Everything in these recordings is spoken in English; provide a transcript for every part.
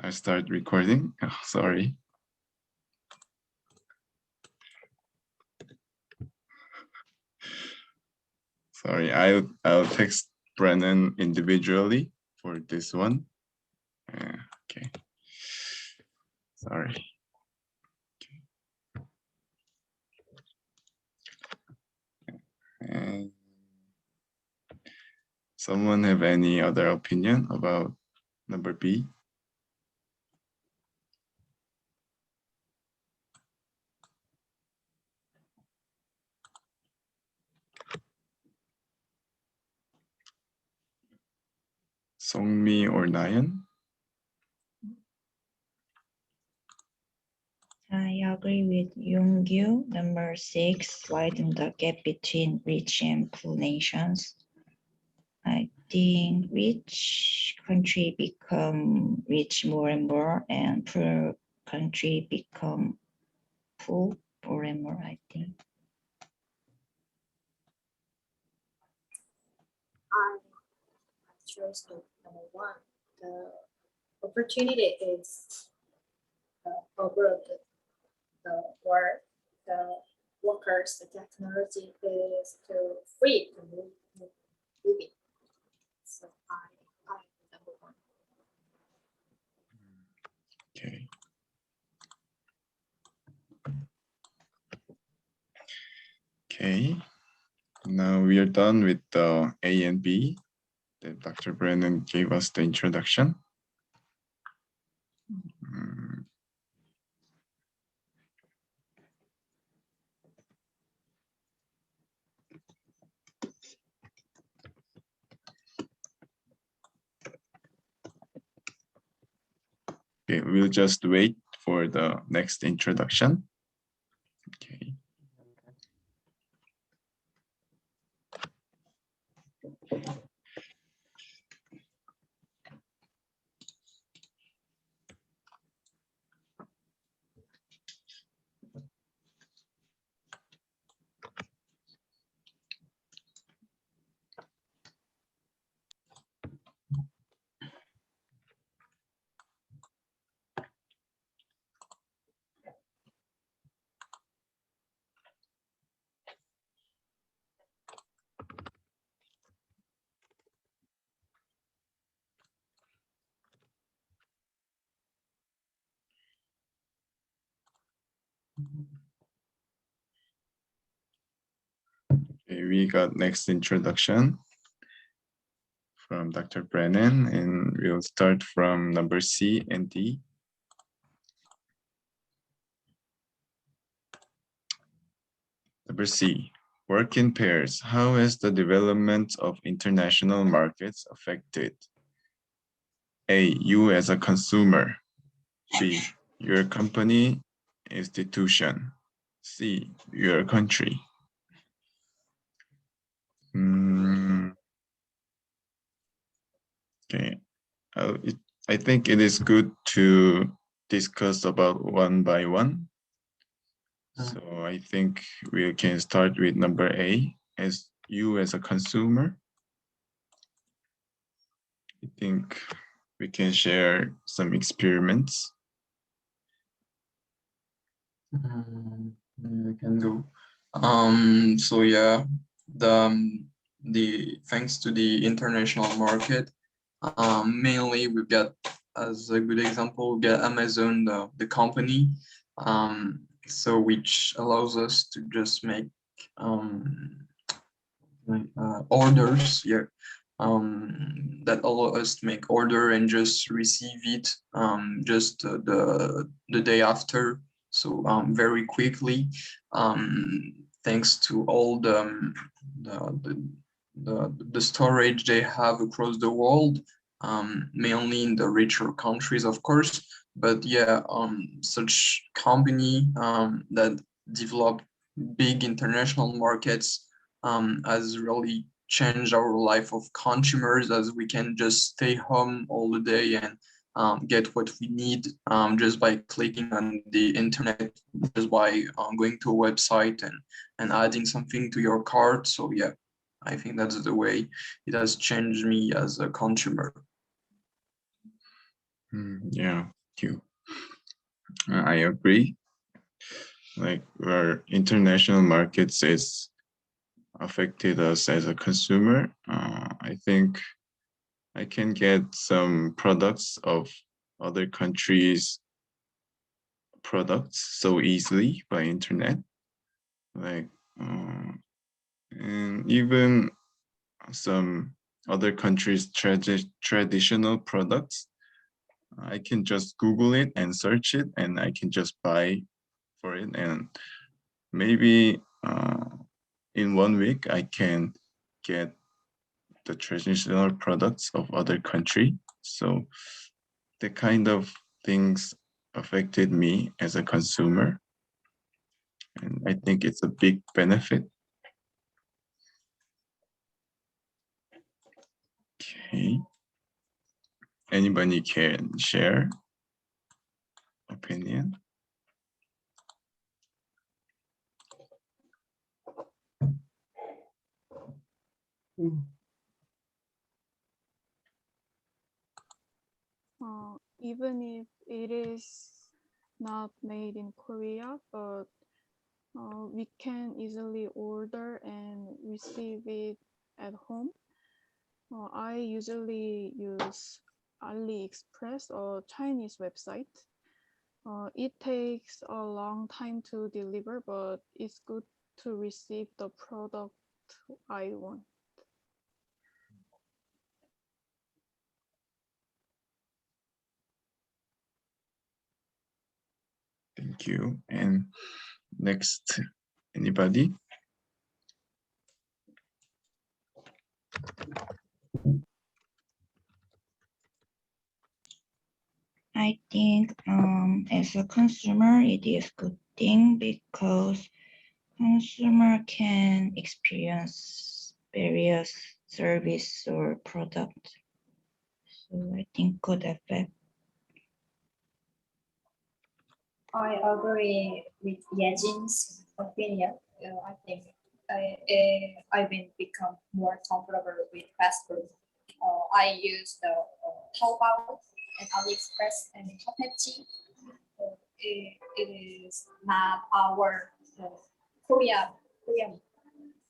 I start recording. Oh, sorry. Sorry, I'll text Brennan individually for this one. Okay. Sorry. And someone have any other opinion about number B? Songmi or Nayan? I agree with Yoongyu. Number 6, widen the gap between rich and poor nations. I think rich country become rich more and more, and poor country become poor more and more, I think. I chose the number 1. The opportunity is abroad. The work, the workers, the technology is to free to moving. So I number 1. Okay. Okay. Now we are done with the A and B that Dr. Brennan gave us the introduction. Okay, we'll just wait for the next introduction. Okay. Okay, we got next introduction from Dr. Brennan, and we'll start from number C and D. Number C, work in pairs. How has the development of international markets affected A, you as a consumer, B, your company, institution, C, your country? Okay, I think it is good to discuss about one by one. So I think we can start with number A, as you as a consumer. I think we can share some experiments. We can do. So yeah, the thanks to the international market, mainly we've got, as a good example, we got Amazon, the company, so which allows us to just make orders, that allow us to make order and just receive it just the day after, so very quickly, thanks to all the storage they have across the world, mainly in the richer countries, of course. But yeah, such company that develop big international markets has really changed our life of consumers, as we can just stay home all the day and get what we need just by clicking on the internet, just by going to a website and adding something to your cart. So yeah, I think that's the way it has changed me as a consumer. Yeah, you. I agree. Like our international markets is affected us as a consumer. I think I can get some products of other countries' products so easily by internet. Like, and even some other countries' traditional products. I can just Google it and search it, and I can just buy for it. And maybe in 1 week, I can get the traditional products of other country. So the kind of things affected me as a consumer. And I think it's a big benefit. Okay. Anybody can share opinion? Even if it is not made in Korea, but we can easily order and receive it at home. I usually use AliExpress or Chinese website. It takes a long time to deliver, but it's good to receive the product I want. Thank you. And next, anybody? I think as a consumer, it is good thing because consumer can experience various service or product. So I think good effect. I agree with Yejin's opinion. I think I've been become more comfortable with fast food. I use the Taobao and AliExpress and Hotepchi. It is not our Korean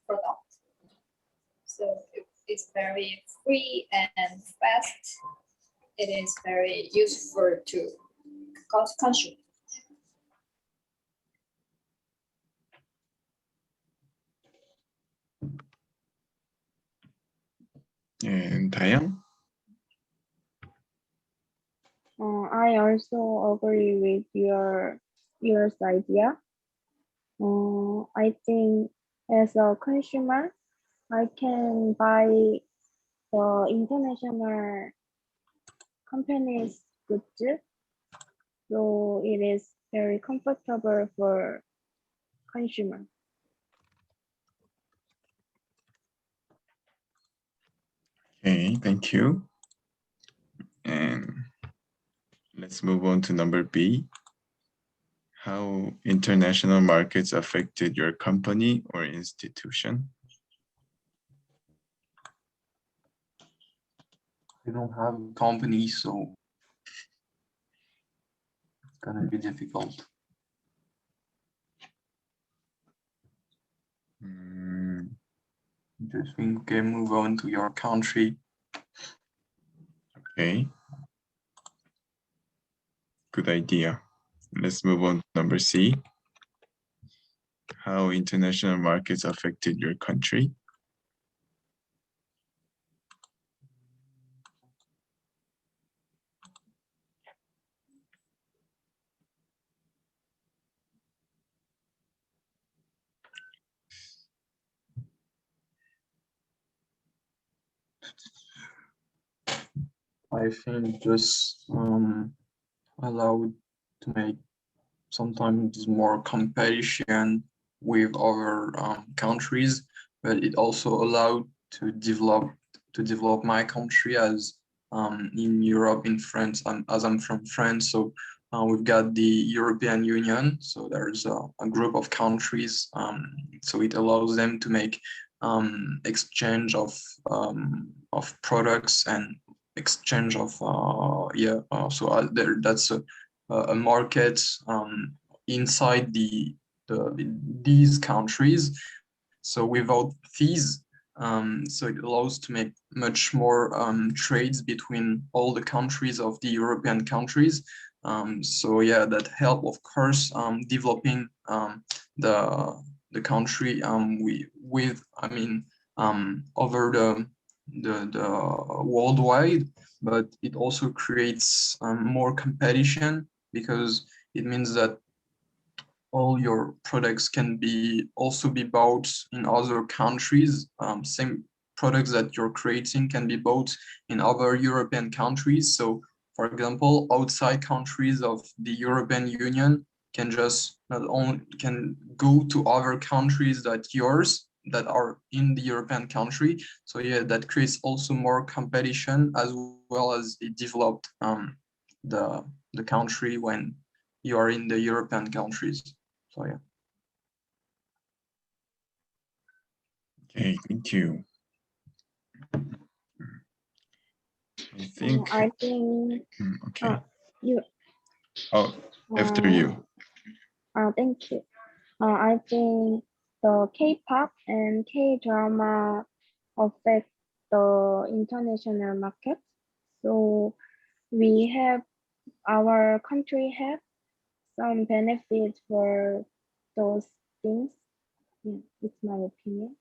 product, so it's very free and fast. It is very useful to consume. And Dayang? I also agree with your idea. I think as a consumer, I can buy the international company's goods, so it is very comfortable for consumer. Okay, thank you. And let's move on to number B. How international markets affected your company or institution? I don't have a company, so it's gonna be difficult. Just we can move on to your country. Okay. Good idea. Let's move on to number C. How international markets affected your country? I think just allowed to make sometimes more competition with other countries, but it also allowed to develop my country as in Europe, in France, as I'm from France. So we've got the European Union, so there's a group of countries, so it allows them to make exchange of products and exchange of that's a market inside these countries, so without fees. So it allows to make much more trades between all the countries of the European countries. So yeah, that help, of course, developing the country over the worldwide, but it also creates more competition, because it means that all your products can also be bought in other countries. Same products that you're creating can be bought in other European countries. So, for example, outside countries of the European Union can just not only can go to other countries that are in the European country. So yeah, that creates also more competition, as well as it developed the country when you are in the European countries. So yeah. Okay, thank you. I think. I think Okay. you. Oh, after you. Thank you. I think the K-pop and K-drama affect the international market. So our country have some benefits for those things. Yeah, it's my opinion.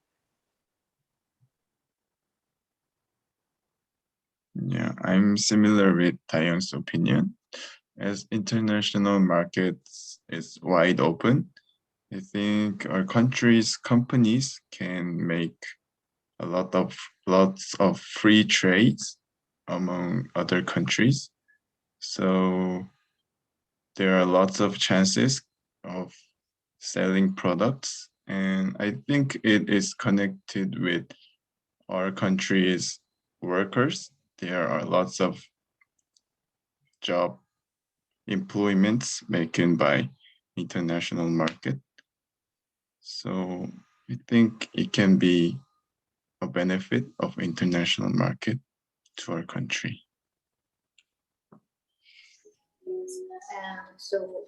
Yeah, I'm similar with Taeyong's opinion. As international markets is wide open, I think our country's companies can make lots of free trades among other countries. So there are lots of chances of selling products, and I think it is connected with our country's workers. There are lots of job employments making by international market. So I think it can be a benefit of international market to our country. And so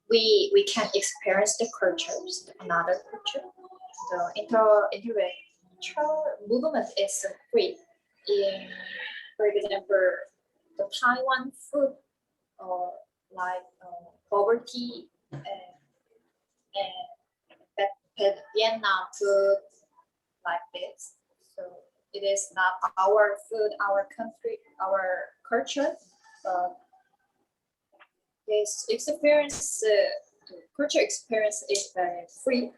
we can experience the cultures, another culture. The intellectual movement is free. In, for example, the Taiwan food, or like poverty, and Vietnam food, like this. So it is not our food, our country, our culture, but this experience, culture experience is very free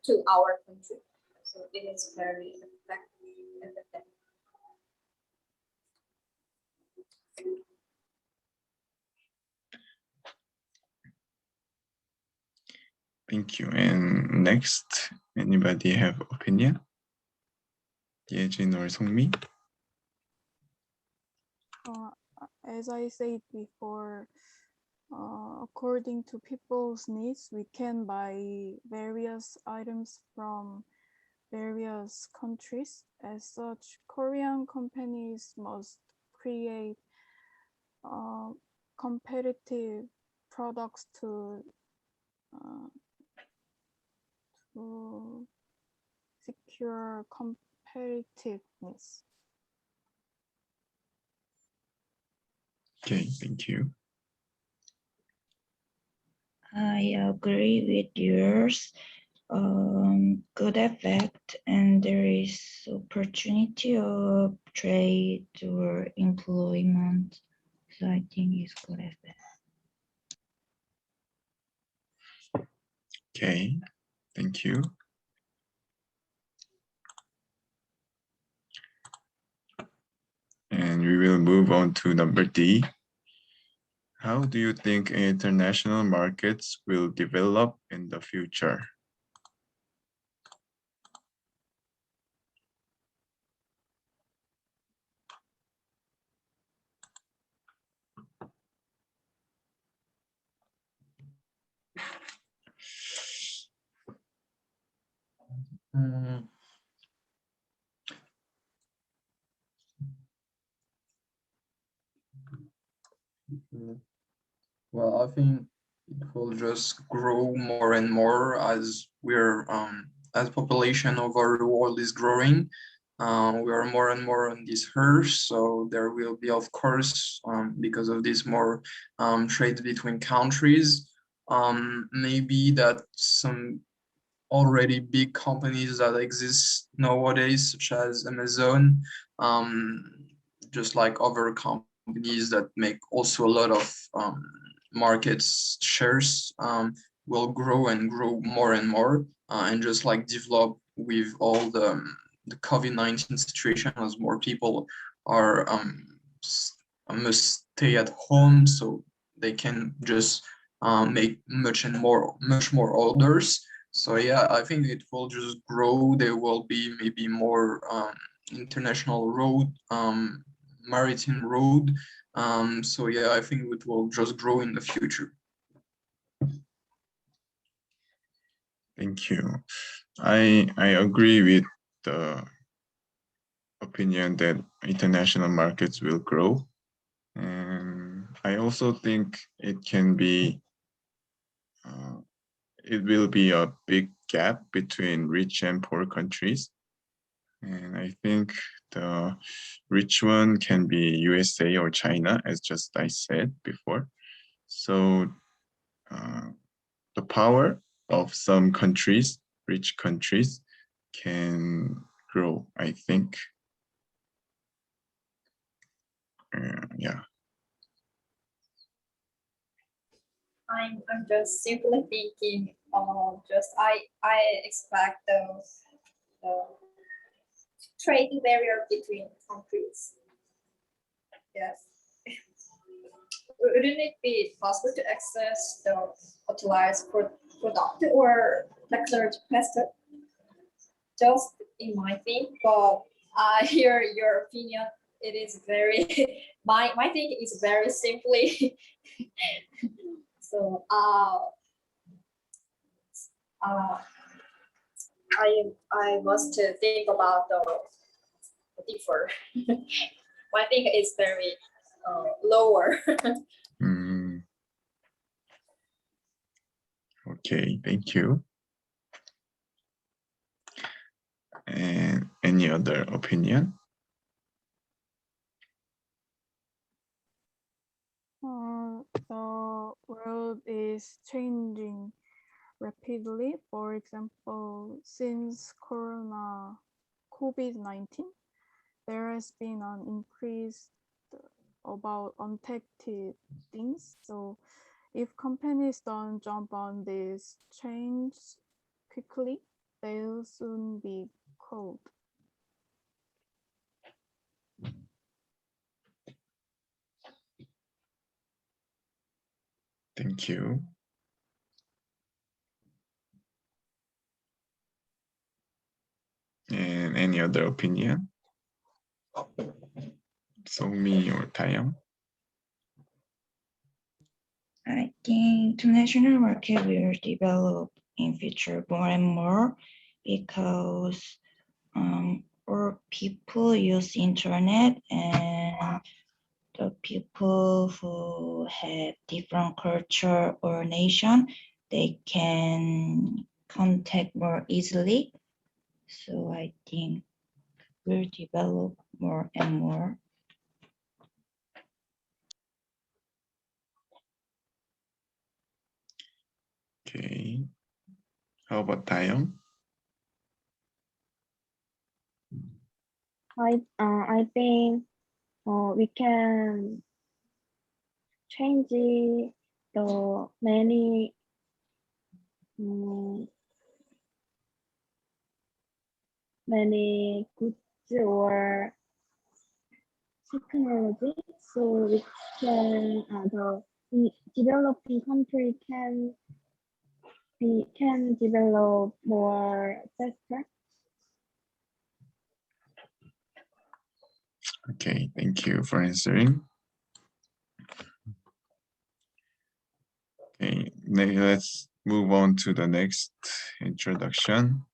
to our country. So it is very effective. Thank you. And next, anybody have opinion? Yejin or Songmi? As I said before, according to people's needs, we can buy various items from various countries. As such, Korean companies must create competitive products to secure competitiveness. Okay, thank you. I agree with yours. Good effect, and there is opportunity of trade or employment. So I think it's good effect. Okay, thank you. And we will move on to number D. How do you think international markets will develop in the future? Well, I think it will just grow more and more as as population of our world is growing. We are more and more on this earth, so there will be, of course, because of this, more trade between countries. Maybe that some already big companies that exist nowadays, such as Amazon, just like other companies that make also a lot of markets shares, will grow and grow more and more, and just like develop with all the COVID-19 situation, as more people are must stay at home, so they can just make much more orders. So yeah, I think it will just grow. There will be maybe more international road, maritime road. So yeah, I think it will just grow in the future. Thank you. I agree with the opinion that international markets will grow. And I also think it can be, it will be a big gap between rich and poor countries. And I think the rich one can be USA or China, as just I said before. So the power of some countries, rich countries, can grow, I think. Yeah. I'm just simply thinking, I expect the trading barrier between countries. Yes. Wouldn't it be possible to access the utilized product or technology faster? Just in my thing, but I hear your opinion. It is very my thinking is very simply. So uh, I must think about the differ. My thing is very lower. Okay, thank you. And any other opinion? The world is changing rapidly. For example, since COVID-19, there has been an increase about untested things. So if companies don't jump on this change quickly, they'll soon be called. Thank you. And any other opinion? So-mi or Taeyong? I think international market will develop in future more and more because more people use internet, and the people who have different culture or nation, they can contact more easily. So I think will develop more and more. Okay. How about Taeyong? I think we can change the many goods or technology, so we can the developing country can develop more faster. Okay, thank you for answering. Okay, let's move on to the next introduction.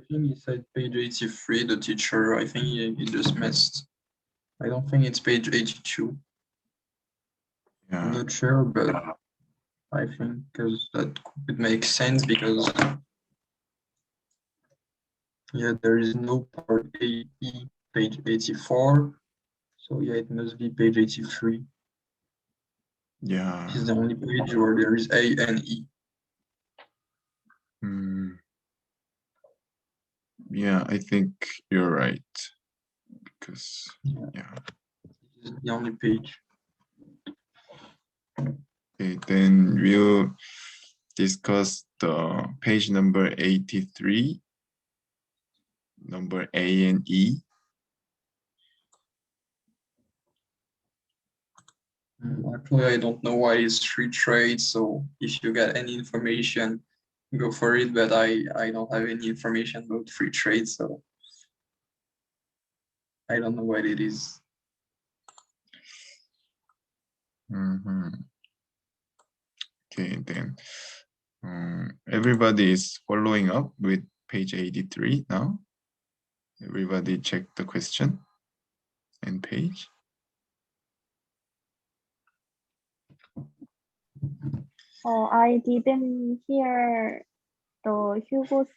think he said page 83, the teacher. I think he just missed. I don't think it's page 82. I'm Yeah. not sure, but I think because that could make sense because yeah, there is no part A, E, page 84. So yeah, it must be page 83. Yeah. This is the only page where there is A and E. Yeah, I think you're right. Because yeah. This is the only page. Okay, then we'll discuss the page number 83, number A and E. Actually, I don't know why it's free trade. So if you get any information, go for it. But I don't have any information about free trade, so I don't know what it is. Okay, then everybody is following up with page 83 now. Everybody check the question and page. I didn't hear the Hugo's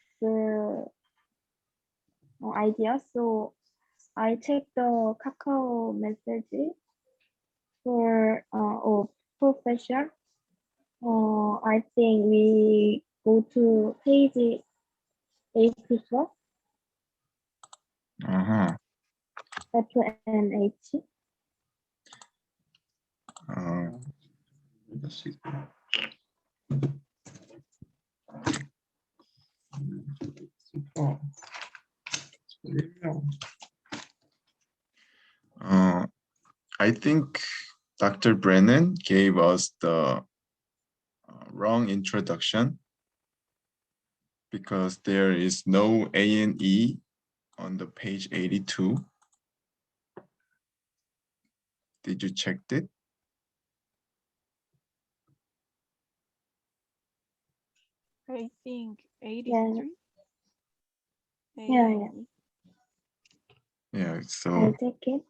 idea, so I checked the Kakao message for professor. I think we go to page 84, F and H. Let's see. I think Dr. Brennan gave us the wrong introduction because there is no A and E on the page 82. Did you check it? I think 83. Yeah. Yeah, I so check it.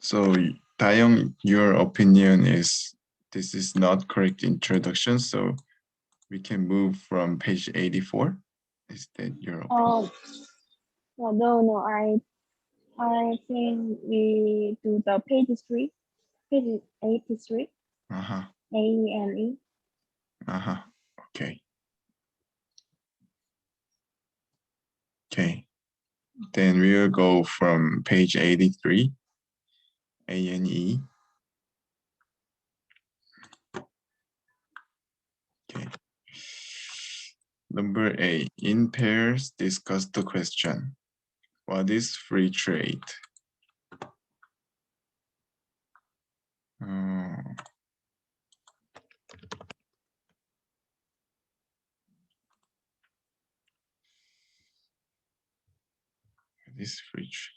So Taeyong, your opinion is this is not correct introduction, so we can move from page 84. Is that your opinion? No, I think we do the page 3, page 83, Uh-huh. A and E. Uh-huh. Okay. Okay. Then we'll go from page 83, A and E. Okay. Number A, in pairs, discuss the question. What is free trade? What is free trade?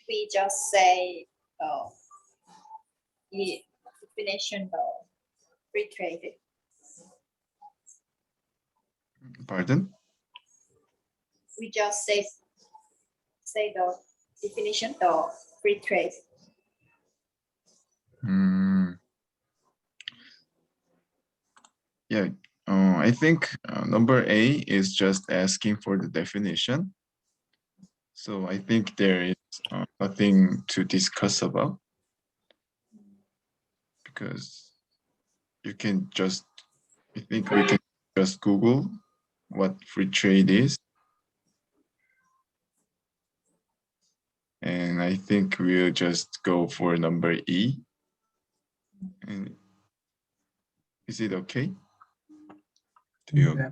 We just say the definition of free trade. Pardon? We just say the definition of free trade. Yeah, I think number A is just asking for the definition. So I think there is nothing to discuss about because you can just, I think we can just Google what free trade is. And I think we'll just go for number E. And is it okay? Do you? Yeah.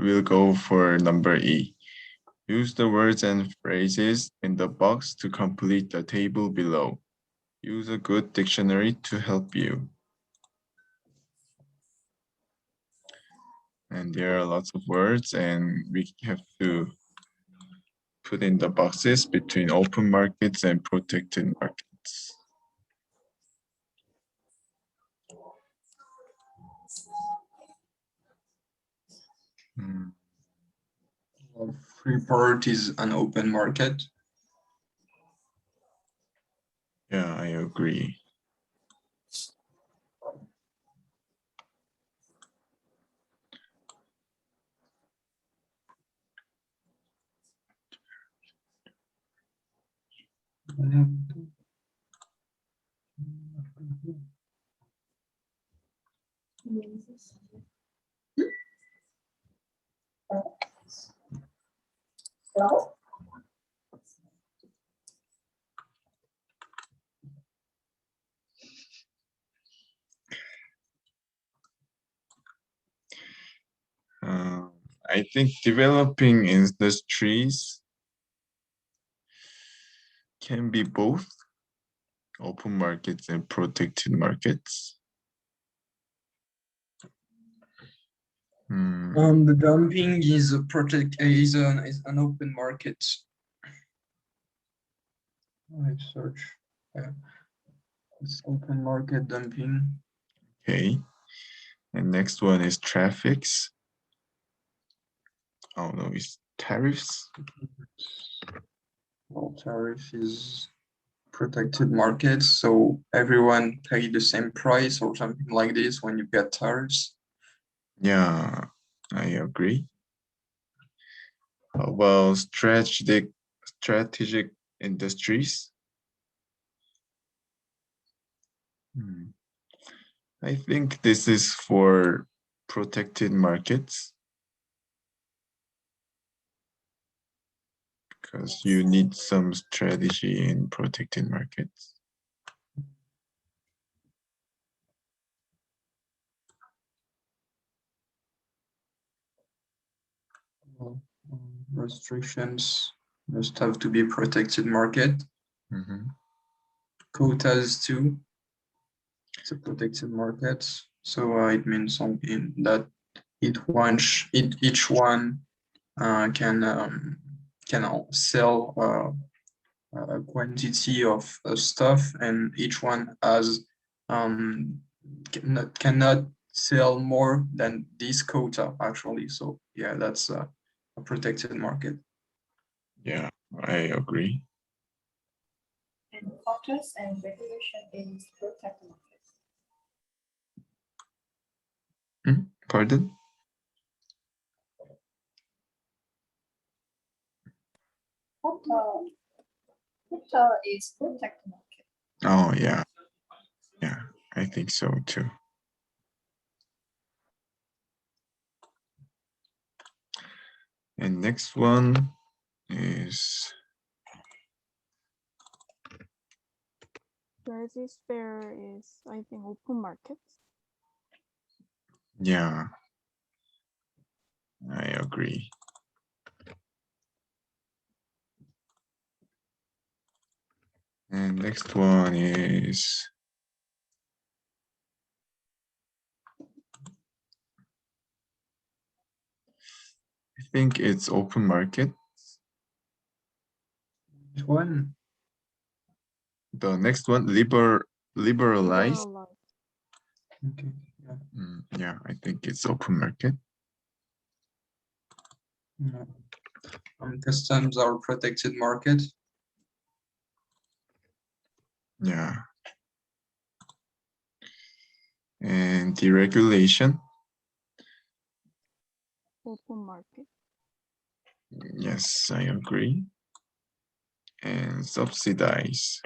we'll go for number E. Use the words and phrases in the box to complete the table below. Use a good dictionary to help you. And there are lots of words, and we have to put in the boxes between open markets and protected markets. Freeport is an open market. Yeah, I agree. Hello? I think developing industries can be both open markets and protected markets. The dumping is an open market. I search. Yeah. It's open market dumping. Okay. And next one is traffics. Oh no, it's tariffs. Well, tariff is protected market, so everyone pay the same price or something like this when you get tariffs. Yeah, I agree. How about strategic industries? I think this is for protected markets because you need some strategy in protected markets. Well, restrictions must have to be protected market. Quotas too. It's a protected market, so it means something that each one can sell a quantity of stuff, and each one has cannot sell more than this quota actually. So yeah, that's a protected market. Yeah, I agree. And quotas and regulation is protected market. Pardon? Quota is protected market. Oh yeah. Yeah, I think so too. And next one is Jersey's fair is, I think, open market. yeah, I agree. And next one is I think it's open market. Which one? The next one, liberalized. Okay. Yeah. Yeah, I think it's open market. Yeah. Customs are protected market. Yeah. And deregulation. Open market. Yes, I agree. And subsidize.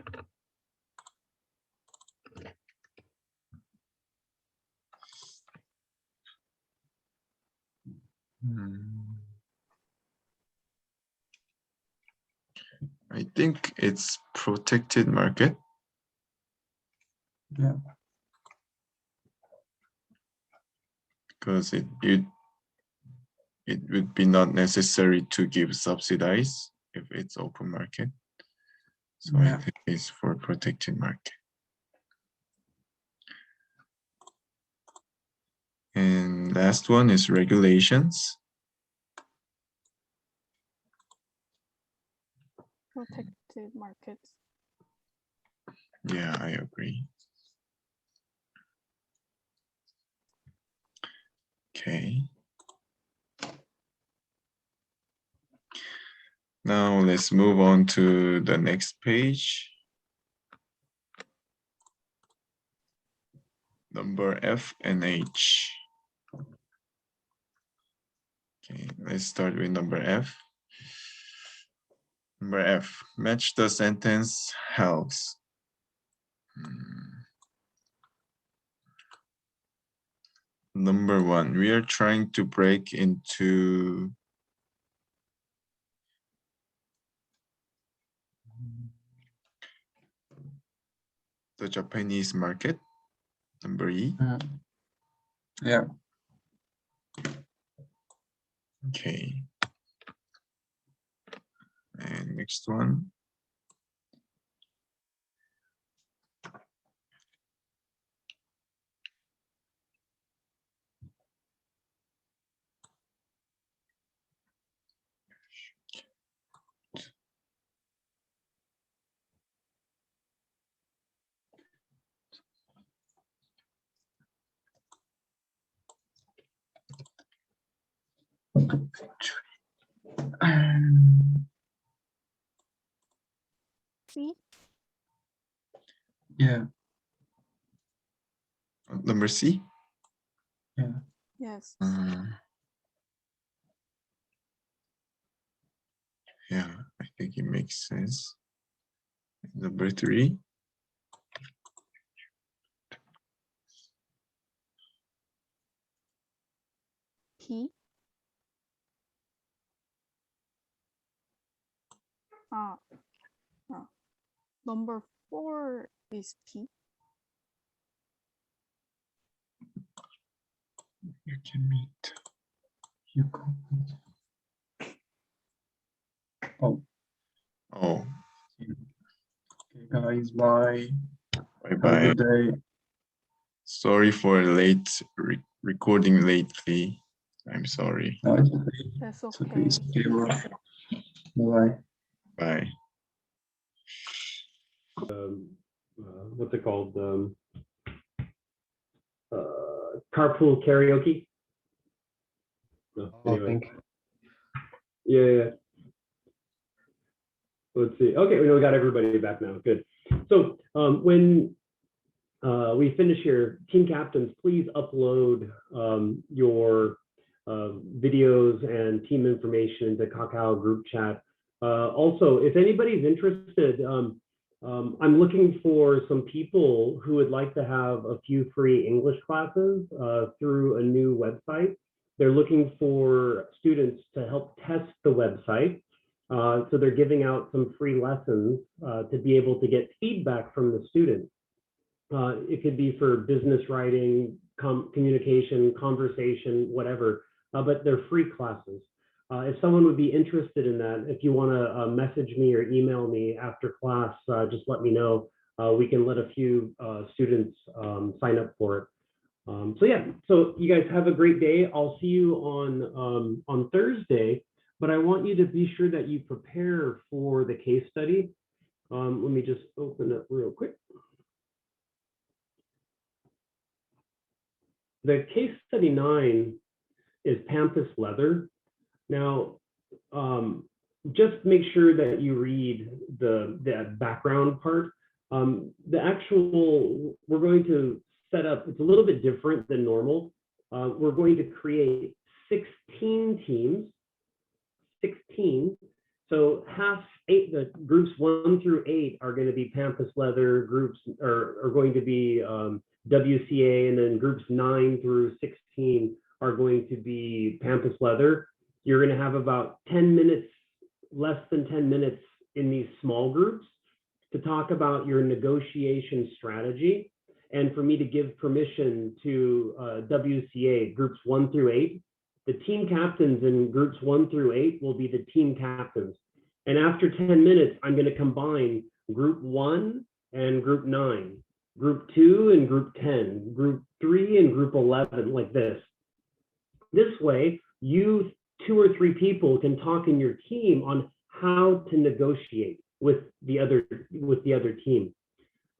I think it's protected market. Yeah. Because it would be not necessary to give subsidize if it's open market. So I think it's for protected market. And last one is regulations. Protected markets. Yeah, I agree. Okay. Now let's move on to the next page. Number F and H. Okay, let's start with number F. Number F, match the sentence helps. Number one, we are trying to break into the Japanese market. Number E. Yeah. Okay. And next one. C? Yeah. Number C. Yeah. Yes. Yeah, I think it makes sense. Number 3. P? Number 4 is P. You can meet. You can meet. Oh. Oh. Okay, guys, bye. Bye-bye. Have a good day. Sorry for late recording lately. I'm sorry. No, it's okay. That's It's okay. okay. It's okay, bro. Bye. Bye. What's it called? Carpool karaoke. No, anyway. Yeah. Let's see. Okay, we got everybody back now. Good. So when we finish here, team captains, please upload your videos and team information into Kakao group chat. Also, if anybody's interested, I'm looking for some people who would like to have a few free English classes through a new website. They're looking for students to help test the website. So they're giving out some free lessons to be able to get feedback from the students. It could be for business writing, communication, conversation, whatever, but they're free classes. If someone would be interested in that, if you want to message me or email me after class, just let me know. We can let a few students sign up for it. So yeah, so you guys have a great day. I'll see you on Thursday, but I want you to be sure that you prepare for the case study. Let me just open it real quick. The case study 9 is Pampas leather. Now, just make sure that you read the background part. The actual, we're going to set up, it's a little bit different than normal. We're going to create 16 teams, 16. So the groups 1 through 8 are going to be Pampas leather, groups are going to be WCA, and then groups 9 through 16 are going to be Pampas leather. You're going to have about 10 minutes, less than 10 minutes in these small groups to talk about your negotiation strategy, and for me to give permission to WCA groups 1 through 8 The team captains in groups 1 through 8 will be the team captains. And after 10 minutes, I'm going to combine group 1 and group 9, group 2 and group 10, group 3 and group 11, like this. This way, you 2 or 3 people can talk in your team on how to negotiate with the other team.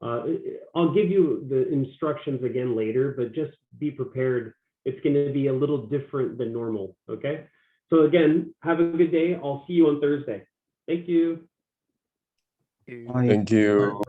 I'll give you the instructions again later, but just be prepared. It's going to be a little different than normal, okay? So again, have a good day. I'll see you on Thursday. Thank you. Thank you.